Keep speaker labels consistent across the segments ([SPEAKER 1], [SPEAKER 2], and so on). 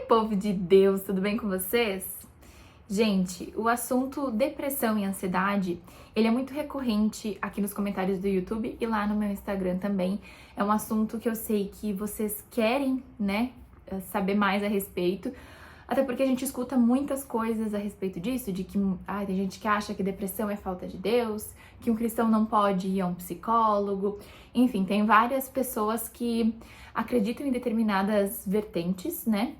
[SPEAKER 1] Povo de Deus, tudo bem com vocês? Gente, o assunto depressão e ansiedade, ele é muito recorrente aqui nos comentários do YouTube e lá no meu Instagram também. É um assunto que eu sei que vocês querem, né, saber mais a respeito. Até porque a gente escuta muitas coisas a respeito disso, de que tem gente que acha que depressão é falta de Deus, que um cristão não pode ir a um psicólogo. Enfim, tem várias pessoas que acreditam em determinadas vertentes, né?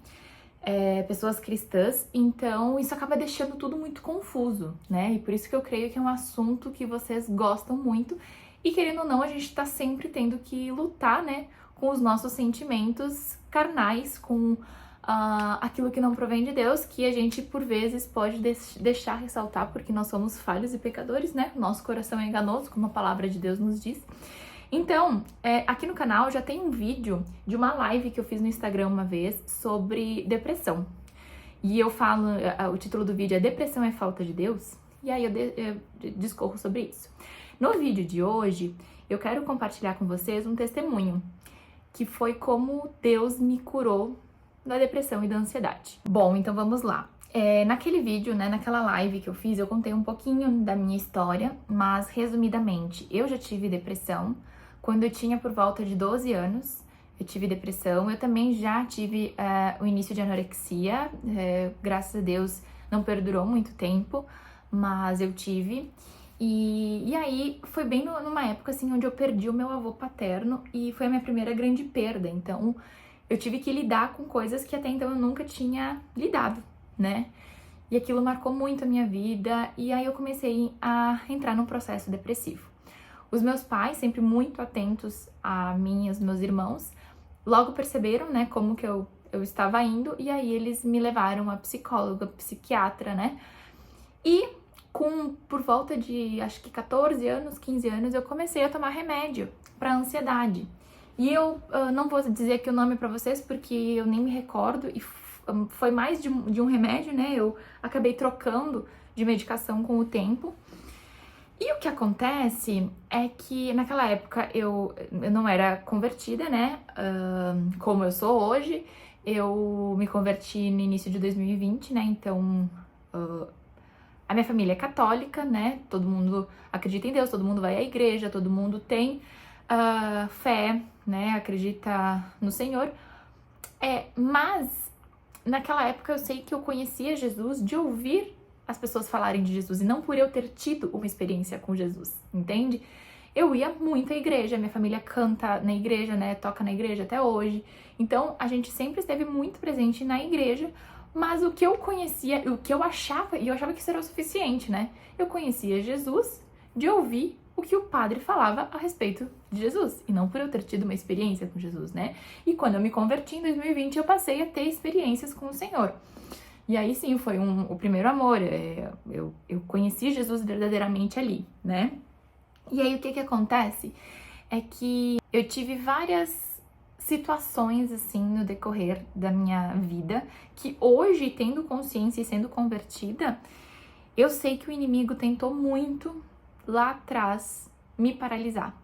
[SPEAKER 1] Pessoas cristãs, então isso acaba deixando tudo muito confuso, né? E por isso que eu creio que é um assunto que vocês gostam muito e, querendo ou não, a gente tá sempre tendo que lutar, né, com os nossos sentimentos carnais, com aquilo que não provém de Deus, que a gente por vezes pode deixar ressaltar porque nós somos falhos e pecadores, né? Nosso coração é enganoso, como a palavra de Deus nos diz. Então, aqui no canal já tem um vídeo de uma live que eu fiz no Instagram uma vez sobre depressão. E eu falo, o título do vídeo é Depressão é Falta de Deus? E aí eu discorro sobre isso. No vídeo de hoje, eu quero compartilhar com vocês um testemunho, que foi como Deus me curou da depressão e da ansiedade. Bom, então vamos lá. Naquele vídeo, né, naquela live que eu fiz, eu contei um pouquinho da minha história, mas resumidamente, eu já tive depressão. Quando eu tinha por volta de 12 anos, eu tive depressão. Eu também já tive o início de anorexia. Graças a Deus não perdurou muito tempo, mas eu tive. E aí foi bem numa época assim onde eu perdi o meu avô paterno e foi a minha primeira grande perda. Então eu tive que lidar com coisas que até então eu nunca tinha lidado, né? E aquilo marcou muito a minha vida e aí eu comecei a entrar num processo depressivo. Os meus pais, sempre muito atentos a mim e aos meus irmãos, logo perceberam, né, como que eu estava indo, e aí eles me levaram a psicóloga, psiquiatra, né? E por volta de, acho que 14 anos, 15 anos, eu comecei a tomar remédio para ansiedade. E eu não vou dizer aqui o nome para vocês, porque eu nem me recordo, e foi mais de um remédio, né? Eu acabei trocando de medicação com o tempo. E o que acontece é que naquela época eu não era convertida, né, como eu sou hoje. Eu me converti no início de 2020, né, então a minha família é católica, né, todo mundo acredita em Deus, todo mundo vai à igreja, todo mundo tem fé, né, acredita no Senhor. Mas naquela época eu sei que eu conhecia Jesus de ouvir as pessoas falarem de Jesus e não por eu ter tido uma experiência com Jesus, entende? Eu ia muito à igreja, minha família canta na igreja, né, toca na igreja até hoje, então a gente sempre esteve muito presente na igreja, mas o que eu conhecia, o que eu achava, e eu achava que isso era o suficiente, né? Eu conhecia Jesus de ouvir o que o padre falava a respeito de Jesus, e não por eu ter tido uma experiência com Jesus, né? E quando eu me converti em 2020, eu passei a ter experiências com o Senhor. E aí sim, foi o primeiro amor, eu conheci Jesus verdadeiramente ali, né? E aí o que acontece é que eu tive várias situações assim no decorrer da minha vida, que hoje, tendo consciência e sendo convertida, eu sei que o inimigo tentou muito lá atrás me paralisar.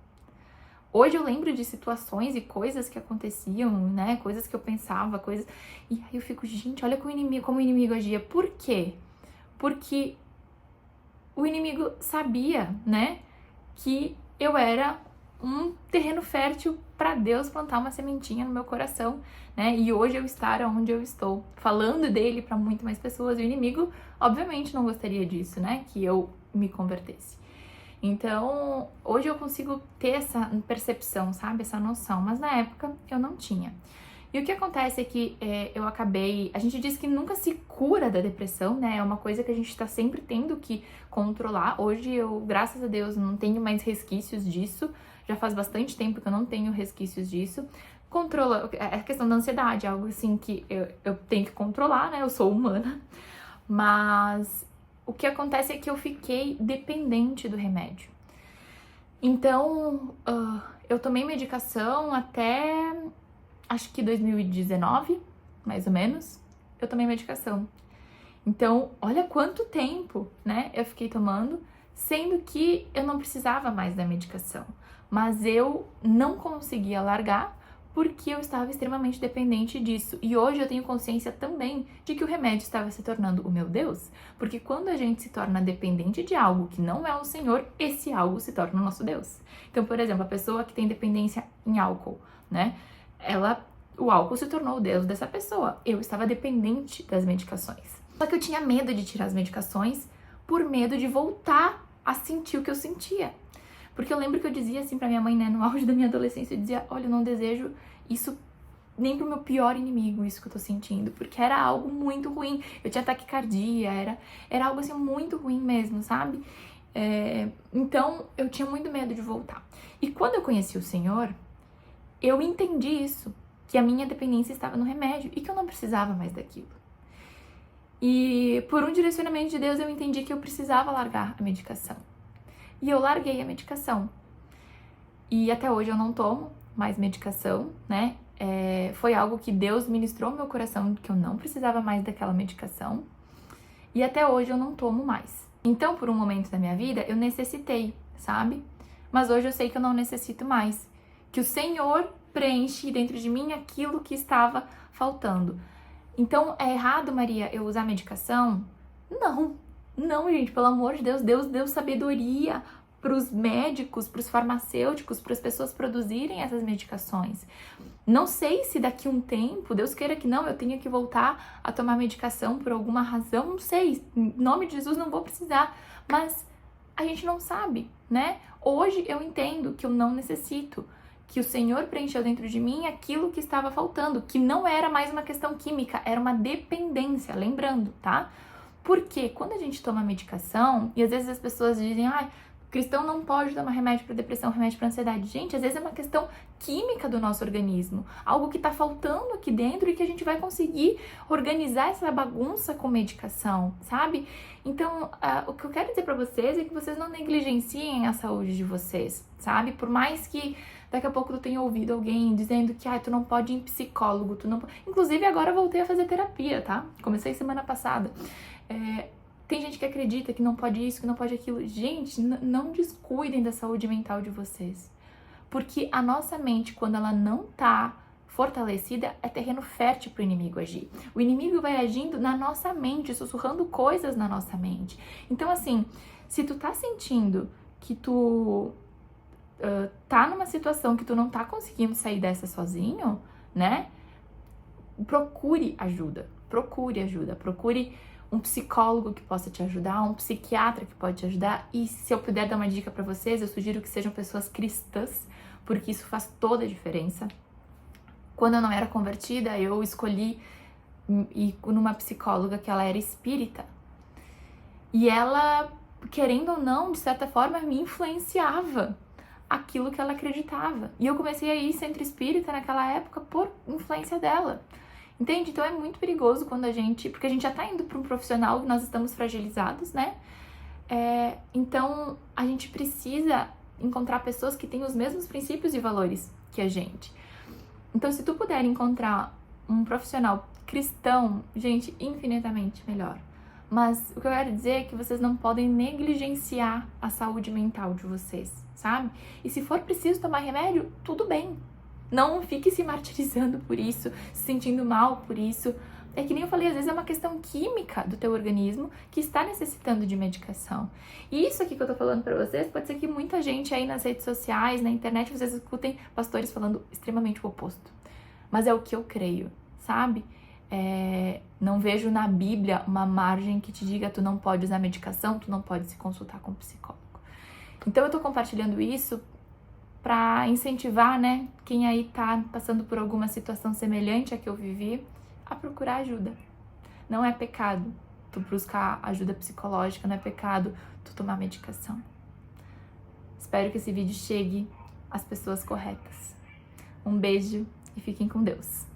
[SPEAKER 1] Hoje eu lembro de situações e coisas que aconteciam, né? Coisas que eu pensava, coisas... E aí eu fico, gente, olha como o inimigo agia. Por quê? Porque o inimigo sabia, né? Que eu era um terreno fértil para Deus plantar uma sementinha no meu coração, né? E hoje eu estar onde eu estou, falando dele para muito mais pessoas. E o inimigo, obviamente, não gostaria disso, né? Que eu me convertesse. Então, hoje eu consigo ter essa percepção, sabe? Essa noção, mas na época eu não tinha. E o que acontece é que eu acabei... A gente diz que nunca se cura da depressão, né? É uma coisa que a gente tá sempre tendo que controlar. Hoje eu, graças a Deus, não tenho mais resquícios disso. Já faz bastante tempo que eu não tenho resquícios disso. Controla... A questão da ansiedade é algo assim que eu tenho que controlar, né? Eu sou humana. Mas... o que acontece é que eu fiquei dependente do remédio. Então, eu tomei medicação até, acho que 2019, mais ou menos, eu tomei medicação. Então, olha quanto tempo, né, eu fiquei tomando, sendo que eu não precisava mais da medicação. Mas eu não conseguia largar porque eu estava extremamente dependente disso. E hoje eu tenho consciência também de que o remédio estava se tornando o meu Deus. Porque quando a gente se torna dependente de algo que não é o Senhor, esse algo se torna o nosso Deus. Então, por exemplo, a pessoa que tem dependência em álcool, né? O álcool se tornou o Deus dessa pessoa. Eu estava dependente das medicações. Só que eu tinha medo de tirar as medicações por medo de voltar a sentir o que eu sentia. Porque eu lembro que eu dizia assim pra minha mãe, né, no auge da minha adolescência, eu dizia, olha, eu não desejo isso nem pro meu pior inimigo, isso que eu tô sentindo, porque era algo muito ruim. Eu tinha taquicardia, era algo assim muito ruim mesmo, sabe? Então, eu tinha muito medo de voltar. E quando eu conheci o Senhor, eu entendi isso, que a minha dependência estava no remédio e que eu não precisava mais daquilo. E por um direcionamento de Deus, eu entendi que eu precisava largar a medicação. E eu larguei a medicação. E até hoje eu não tomo mais medicação, né? Foi algo que Deus ministrou no meu coração, que eu não precisava mais daquela medicação. E até hoje eu não tomo mais. Então, por um momento da minha vida, eu necessitei, sabe? Mas hoje eu sei que eu não necessito mais. Que o Senhor preenche dentro de mim aquilo que estava faltando. Então, é errado, Maria, eu usar medicação? Não, gente, pelo amor de Deus, Deus deu sabedoria para os médicos, para os farmacêuticos, para as pessoas produzirem essas medicações. Não sei se daqui a um tempo, Deus queira que não, eu tenha que voltar a tomar medicação por alguma razão, não sei, em nome de Jesus não vou precisar, mas a gente não sabe, né? Hoje eu entendo que eu não necessito, que o Senhor preencheu dentro de mim aquilo que estava faltando, que não era mais uma questão química, era uma dependência, lembrando, tá? Porque quando a gente toma medicação, e às vezes as pessoas dizem, cristão não pode tomar remédio para depressão, remédio para ansiedade. Gente, às vezes é uma questão química do nosso organismo, algo que tá faltando aqui dentro e que a gente vai conseguir organizar essa bagunça com medicação, sabe? Então, o que eu quero dizer para vocês é que vocês não negligenciem a saúde de vocês, sabe? Por mais que daqui a pouco tu tenha ouvido alguém dizendo que tu não pode ir em psicólogo, tu não pode... Inclusive, agora eu voltei a fazer terapia, tá? Comecei semana passada. Tem gente que acredita que não pode isso, que não pode aquilo. Gente, não descuidem da saúde mental de vocês. Porque a nossa mente, quando ela não tá fortalecida, é terreno fértil pro inimigo agir. O inimigo vai agindo na nossa mente, sussurrando coisas na nossa mente. Então, assim, se tu tá sentindo que tu tá numa situação que tu não tá conseguindo sair dessa sozinho, né? Procure ajuda. Procure um psicólogo que possa te ajudar, um psiquiatra que pode te ajudar. E se eu puder dar uma dica para vocês, eu sugiro que sejam pessoas cristãs, porque isso faz toda a diferença. Quando eu não era convertida, eu escolhi ir numa psicóloga que ela era espírita. E ela, querendo ou não, de certa forma, me influenciava aquilo que ela acreditava. E eu comecei a ir centro espírita naquela época por influência dela. Entende? Então é muito perigoso quando porque a gente já tá indo para um profissional, nós estamos fragilizados, né? Então a gente precisa encontrar pessoas que têm os mesmos princípios e valores que a gente. Então, se tu puder encontrar um profissional cristão, gente, infinitamente melhor. Mas o que eu quero dizer é que vocês não podem negligenciar a saúde mental de vocês, sabe? E se for preciso tomar remédio, tudo bem. Não fique se martirizando por isso, se sentindo mal por isso. É que nem eu falei, às vezes é uma questão química do teu organismo que está necessitando de medicação. E isso aqui que eu tô falando pra vocês, pode ser que muita gente aí nas redes sociais, na internet, vocês escutem pastores falando extremamente o oposto. Mas é o que eu creio, sabe? Não vejo na Bíblia uma margem que te diga tu não pode usar medicação, tu não pode se consultar com um psicólogo. Então eu tô compartilhando isso para incentivar, né, quem aí tá passando por alguma situação semelhante à que eu vivi, a procurar ajuda. Não é pecado tu buscar ajuda psicológica, não é pecado tu tomar medicação. Espero que esse vídeo chegue às pessoas corretas. Um beijo e fiquem com Deus.